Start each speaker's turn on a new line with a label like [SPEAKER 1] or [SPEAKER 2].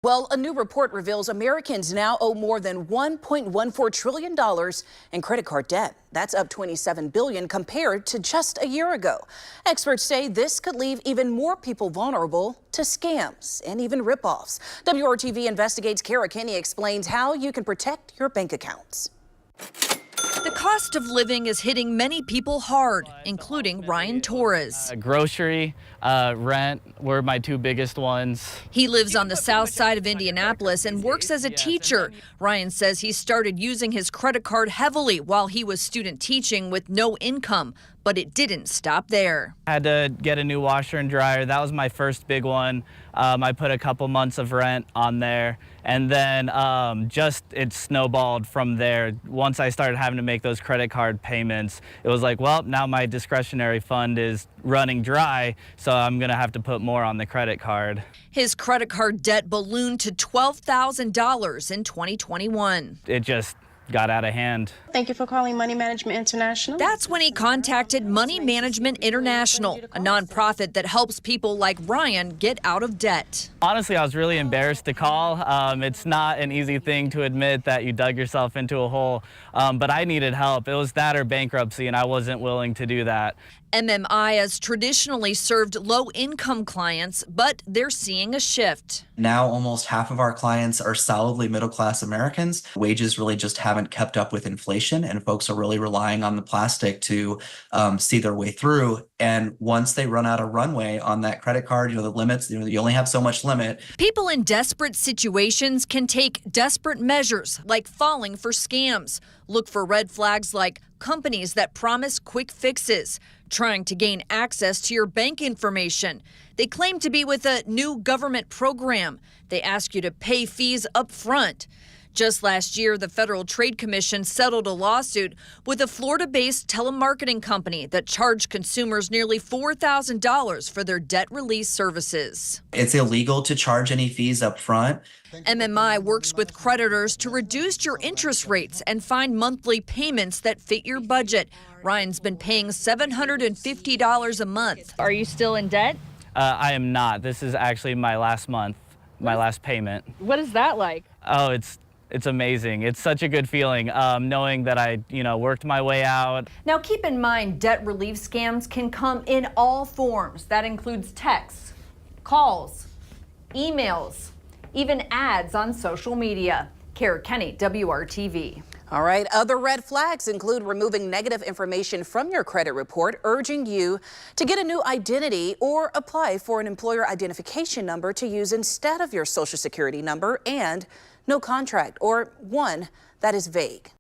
[SPEAKER 1] Well, a new report reveals Americans now owe more than $1.14 trillion in credit card debt. That's up $27 billion compared to just a year ago. Experts say this could leave even more people vulnerable to scams and even ripoffs. WRTV Investigates Kara Kenney explains how you can protect your bank accounts.
[SPEAKER 2] The cost of living is hitting many people hard, including Ryan Torres.
[SPEAKER 3] Grocery, rent were my two biggest ones.
[SPEAKER 2] He lives on the south side of Indianapolis and works as a teacher. Ryan says he started using his credit card heavily while he was student teaching with no income, but it didn't stop there.
[SPEAKER 3] I had to get a new washer and dryer. That was my first big one. I put a couple months of rent on there, and then it snowballed from there. Once I started having to make those credit card payments, it was like, well, now my discretionary fund is running dry, so I'm gonna have to put more on the credit card.
[SPEAKER 2] His credit card debt ballooned to $12,000 in 2021.
[SPEAKER 3] It just got out of hand.
[SPEAKER 4] Thank you for calling Money Management International.
[SPEAKER 2] That's when he contacted Money Management International, a nonprofit that helps people like Ryan get out of debt.
[SPEAKER 3] Honestly, I was really embarrassed to call. It's not an easy thing to admit that you dug yourself into a hole, but I needed help. It was that or bankruptcy, and I wasn't willing to do that.
[SPEAKER 2] MMI has traditionally served low-income clients, but they're seeing a shift.
[SPEAKER 5] Now almost half of our clients are solidly middle-class Americans. Wages really just haven't kept up with inflation, and folks are really relying on the plastic to see their way through. And once they run out of runway on that credit card, the limits, you only have so much limit.
[SPEAKER 2] People in desperate situations can take desperate measures like falling for scams. Look for red flags like companies that promise quick fixes, trying to gain access to your bank information. They claim to be with a new government program. They ask you to pay fees up front. Just last year, the Federal Trade Commission settled a lawsuit with a Florida-based telemarketing company that charged consumers nearly $4,000 for their debt release services.
[SPEAKER 5] It's illegal to charge any fees up front.
[SPEAKER 2] MMI works with creditors to reduce your interest rates and find monthly payments that fit your budget. Ryan's been paying $750 a month.
[SPEAKER 6] Are you still in debt?
[SPEAKER 3] I am not. This is actually my last month, my last payment.
[SPEAKER 6] What is that like?
[SPEAKER 3] Oh, it's amazing. It's such a good feeling knowing that I, worked my way out.
[SPEAKER 7] Now keep in mind, debt relief scams can come in all forms. That includes texts, calls, emails, even ads on social media. Kara Kenney, WRTV.
[SPEAKER 1] All right, other red flags include removing negative information from your credit report, urging you to get a new identity or apply for an employer identification number to use instead of your Social Security number, and no contract or one that is vague.